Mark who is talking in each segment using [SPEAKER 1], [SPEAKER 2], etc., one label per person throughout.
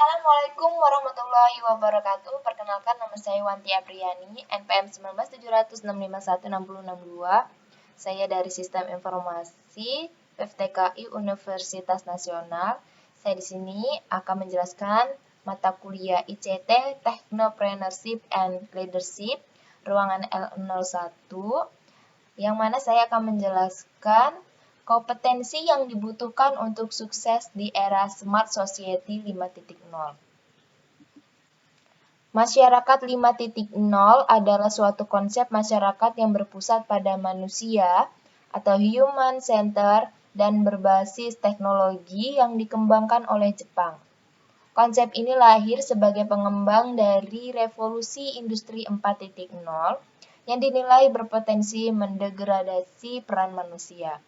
[SPEAKER 1] Assalamualaikum warahmatullahi wabarakatuh. Perkenalkan, nama saya Wanti Apriani, NPM 1970651662. Saya dari Sistem Informasi FTKI Universitas Nasional. Saya di sini akan menjelaskan mata kuliah ICT Technopreneurship and Leadership ruangan L01, yang mana saya akan menjelaskan kompetensi yang dibutuhkan untuk sukses di era Smart Society 5.0. Masyarakat 5.0 adalah suatu konsep masyarakat yang berpusat pada manusia atau human center dan berbasis teknologi yang dikembangkan oleh Jepang. Konsep ini lahir sebagai pengembang dari revolusi industri 4.0 yang dinilai berpotensi mendegradasi peran manusia.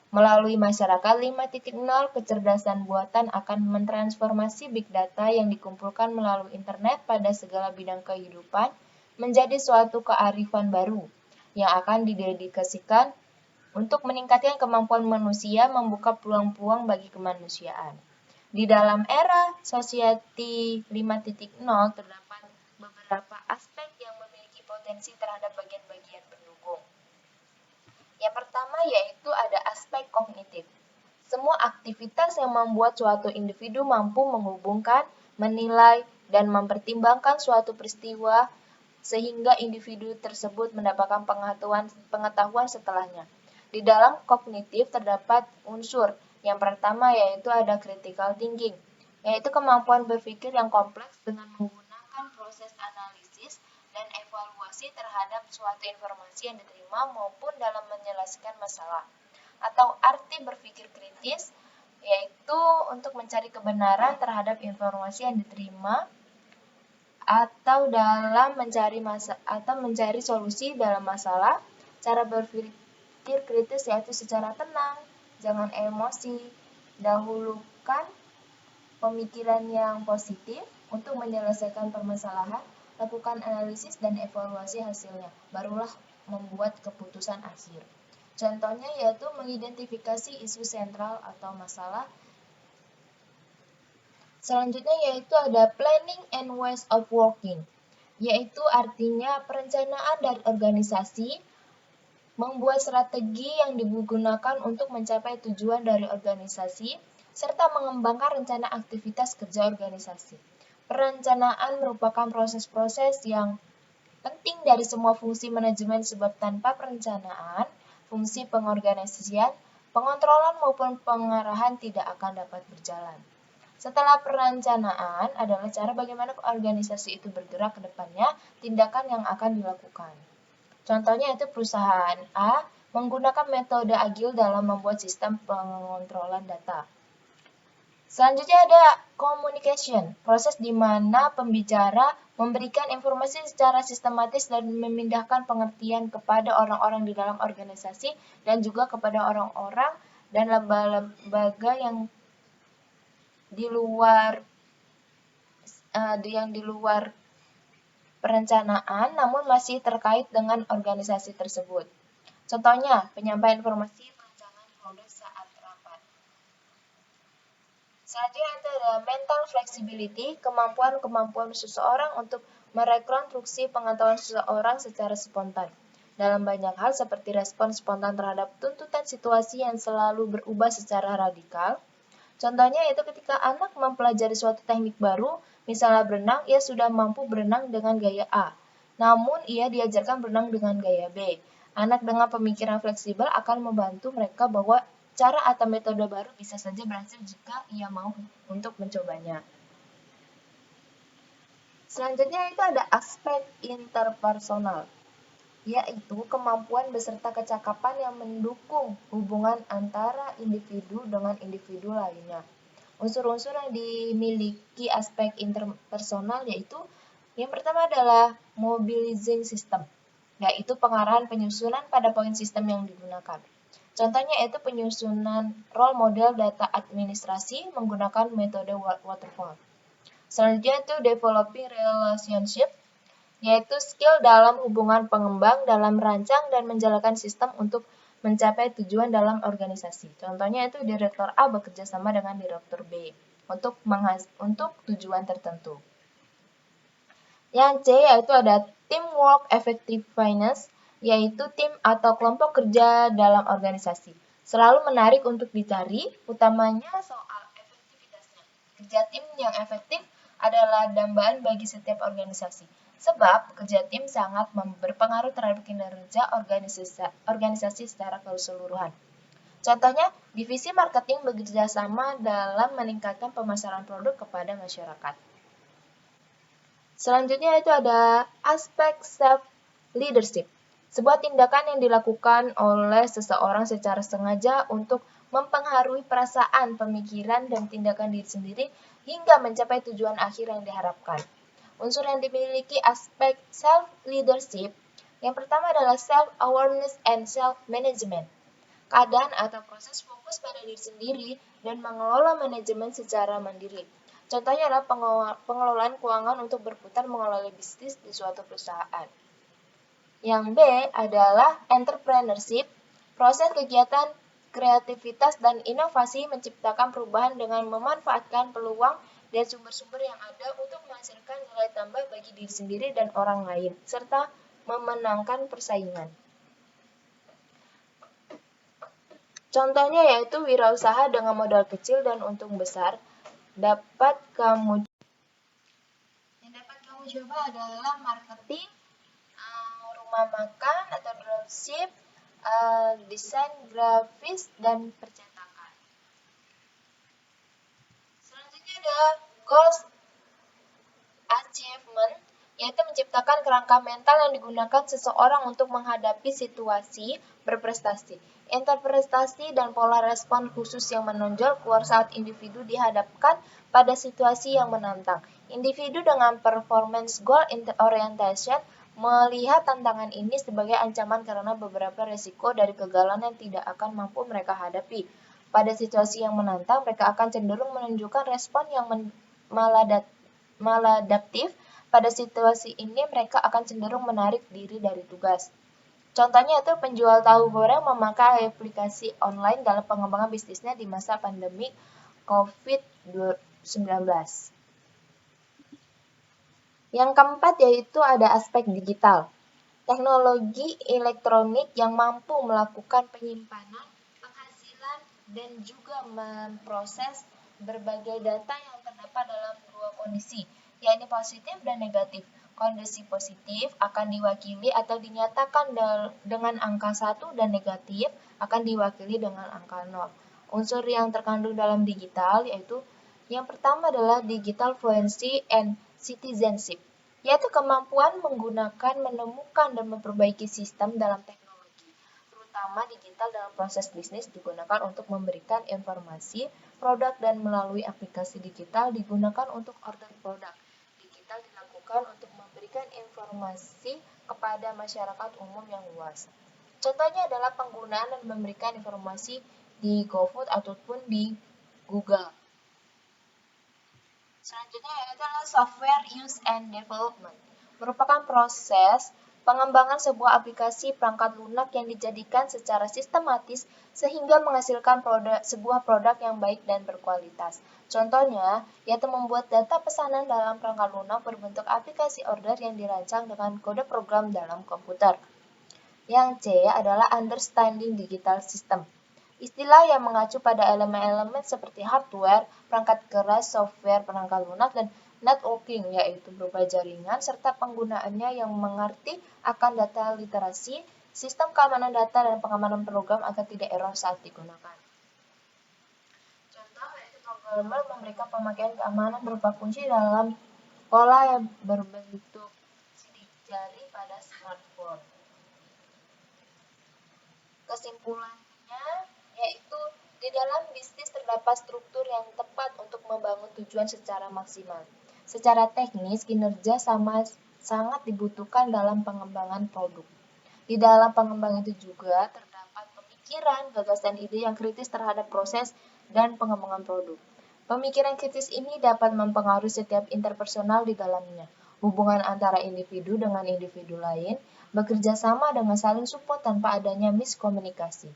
[SPEAKER 1] Melalui masyarakat 5.0, kecerdasan buatan akan mentransformasi big data yang dikumpulkan melalui internet pada segala bidang kehidupan menjadi suatu kearifan baru yang akan didedikasikan untuk meningkatkan kemampuan manusia membuka peluang-peluang bagi kemanusiaan. Di dalam era Society 5.0 terdapat beberapa aspek yang memiliki potensi terhadap bagian-bagian pendukung. Yang pertama yaitu ada aspek kognitif. Semua aktivitas yang membuat suatu individu mampu menghubungkan, menilai, dan mempertimbangkan suatu peristiwa sehingga individu tersebut mendapatkan pengetahuan setelahnya. Di dalam kognitif terdapat unsur. Yang pertama yaitu ada critical thinking, yaitu kemampuan berpikir yang kompleks dengan menggunakan proses analisis dan evaluasi terhadap suatu informasi yang diterima maupun dalam menyelesaikan masalah. Atau arti berpikir kritis, yaitu untuk mencari kebenaran terhadap informasi yang diterima atau dalam mencari solusi dalam masalah. Cara berpikir kritis yaitu secara tenang, jangan emosi, dahulukan pemikiran yang positif untuk menyelesaikan permasalahan, lakukan analisis dan evaluasi hasilnya, barulah membuat keputusan akhir. Contohnya yaitu mengidentifikasi isu sentral atau masalah. Selanjutnya yaitu ada planning and ways of working, yaitu artinya perencanaan dan organisasi, membuat strategi yang digunakan untuk mencapai tujuan dari organisasi, serta mengembangkan rencana aktivitas kerja organisasi. Perencanaan merupakan proses-proses yang penting dari semua fungsi manajemen, sebab tanpa perencanaan, fungsi pengorganisasian, pengontrolan maupun pengarahan tidak akan dapat berjalan. Setelah perencanaan adalah cara bagaimana organisasi itu bergerak ke depannya, tindakan yang akan dilakukan. Contohnya itu perusahaan A menggunakan metode agil dalam membuat sistem pengontrolan data. Selanjutnya ada communication, proses di mana pembicara memberikan informasi secara sistematis dan memindahkan pengertian kepada orang-orang di dalam organisasi dan juga kepada orang-orang dan lembaga yang di luar perencanaan namun masih terkait dengan organisasi tersebut. Contohnya, penyampaian informasi rancangan produk saat rapat. Selanjutnya itu ada mental flexibility, kemampuan seseorang untuk merekonstruksi pengetahuan seseorang secara spontan. Dalam banyak hal seperti respon spontan terhadap tuntutan situasi yang selalu berubah secara radikal. Contohnya itu ketika anak mempelajari suatu teknik baru, misalnya berenang, ia sudah mampu berenang dengan gaya A, namun ia diajarkan berenang dengan gaya B. Anak dengan pemikiran fleksibel akan membantu mereka bahwa cara atau metode baru bisa saja berhasil jika ia mau untuk mencobanya. Selanjutnya itu ada aspek interpersonal, yaitu kemampuan beserta kecakapan yang mendukung hubungan antara individu dengan individu lainnya. Unsur-unsur yang dimiliki aspek interpersonal yaitu yang pertama adalah mobilizing system, yaitu pengarahan penyusunan pada poin sistem yang digunakan. Contohnya yaitu penyusunan role model data administrasi menggunakan metode waterfall. Selanjutnya itu developing relationship, yaitu skill dalam hubungan pengembang dalam merancang dan menjalankan sistem untuk mencapai tujuan dalam organisasi. Contohnya itu direktur A bekerja sama dengan direktur B. untuk tujuan tertentu. Yang C yaitu ada teamwork effectiveness, yaitu tim atau kelompok kerja dalam organisasi. Selalu menarik untuk dicari, utamanya soal efektivitasnya. Kerja tim yang efektif adalah dambaan bagi setiap organisasi. Sebab kerja tim sangat berpengaruh terhadap kinerja organisasi secara keseluruhan. Contohnya, divisi marketing bekerja sama dalam meningkatkan pemasaran produk kepada masyarakat. Selanjutnya itu ada aspek self-leadership. Sebuah tindakan yang dilakukan oleh seseorang secara sengaja untuk mempengaruhi perasaan, pemikiran, dan tindakan diri sendiri hingga mencapai tujuan akhir yang diharapkan. Unsur yang dimiliki aspek self-leadership yang pertama adalah self-awareness and self-management. Keadaan atau proses fokus pada diri sendiri dan mengelola manajemen secara mandiri. Contohnya adalah pengelolaan keuangan untuk berputar mengelola bisnis di suatu perusahaan. Yang B adalah entrepreneurship, proses kegiatan kreativitas dan inovasi menciptakan perubahan dengan memanfaatkan peluang dan sumber-sumber yang ada untuk menghasilkan nilai tambah bagi diri sendiri dan orang lain, serta memenangkan persaingan. Contohnya yaitu wirausaha dengan modal kecil dan untung besar dapat kamu coba adalah marketing, rumah makan atau dropship, desain grafis, dan percetakan. Selanjutnya ada goals achievement, yaitu menciptakan kerangka mental yang digunakan seseorang untuk menghadapi situasi berprestasi. Interpretasi dan pola respon khusus yang menonjol keluar saat individu dihadapkan pada situasi yang menantang. Individu dengan performance goal orientation melihat tantangan ini sebagai ancaman karena beberapa resiko dari kegagalan yang tidak akan mampu mereka hadapi. Pada situasi yang menantang, mereka akan cenderung menunjukkan respon yang maladaptif. Pada situasi ini, mereka akan cenderung menarik diri dari tugas. Contohnya itu penjual tahu goreng memakai aplikasi online dalam pengembangan bisnisnya di masa pandemi COVID-19. Yang keempat yaitu ada aspek digital. Teknologi elektronik yang mampu melakukan penyimpanan, penghasilan, dan juga memproses berbagai data yang terdapat dalam dua kondisi, yaitu positif dan negatif. Kondisi positif akan diwakili atau dinyatakan dengan angka 1 dan negatif akan diwakili dengan angka 0. Unsur yang terkandung dalam digital yaitu yang pertama adalah digital fluency and citizenship, yaitu kemampuan menggunakan, menemukan, dan memperbaiki sistem dalam teknologi, terutama digital dalam proses bisnis digunakan untuk memberikan informasi produk dan melalui aplikasi digital digunakan untuk order produk. Digital dilakukan untuk memberikan informasi kepada masyarakat umum yang luas. Contohnya adalah penggunaan dan memberikan informasi di GoFood ataupun di Google. Selanjutnya adalah software use and development. Merupakan proses pengembangan sebuah aplikasi perangkat lunak yang dijadikan secara sistematis sehingga menghasilkan sebuah produk yang baik dan berkualitas. Contohnya, yaitu membuat data pesanan dalam perangkat lunak berbentuk aplikasi order yang dirancang dengan kode program dalam komputer. Yang C adalah understanding digital system. Istilah yang mengacu pada elemen-elemen seperti hardware, perangkat keras, software, perangkat lunak, dan networking, yaitu berupa jaringan, serta penggunaannya yang mengerti akan data literasi, sistem keamanan data, dan pengamanan program agar tidak error saat digunakan. Contoh yaitu programmer memberikan pemakaian keamanan berupa kunci dalam pola yang berbentuk sidik jari pada smartphone. Kesimpulannya yaitu di dalam bisnis terdapat struktur yang tepat untuk membangun tujuan secara maksimal. Secara teknis, kinerja sangat dibutuhkan dalam pengembangan produk. Di dalam pengembangan itu juga terdapat pemikiran, gagasan, ide yang kritis terhadap proses dan pengembangan produk. Pemikiran kritis ini dapat mempengaruhi setiap interpersonal di dalamnya. Hubungan antara individu dengan individu lain, bekerja sama dengan saling support tanpa adanya miskomunikasi.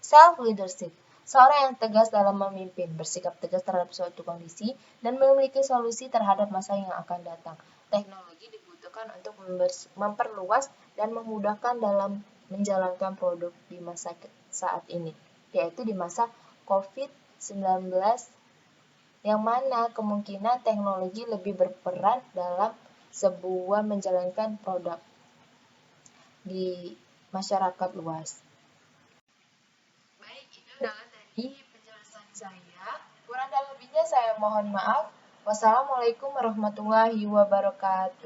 [SPEAKER 1] Self-leadership. Seorang yang tegas dalam memimpin, bersikap tegas terhadap suatu kondisi, dan memiliki solusi terhadap masa yang akan datang. Teknologi dibutuhkan untuk memperluas dan memudahkan dalam menjalankan produk di masa saat ini, yaitu di masa COVID-19, yang mana kemungkinan teknologi lebih berperan dalam sebuah menjalankan produk di masyarakat luas. Baik, itu adalah tadi penjelasan saya. Kurang dan lebihnya saya mohon maaf. Wassalamualaikum warahmatullahi wabarakatuh.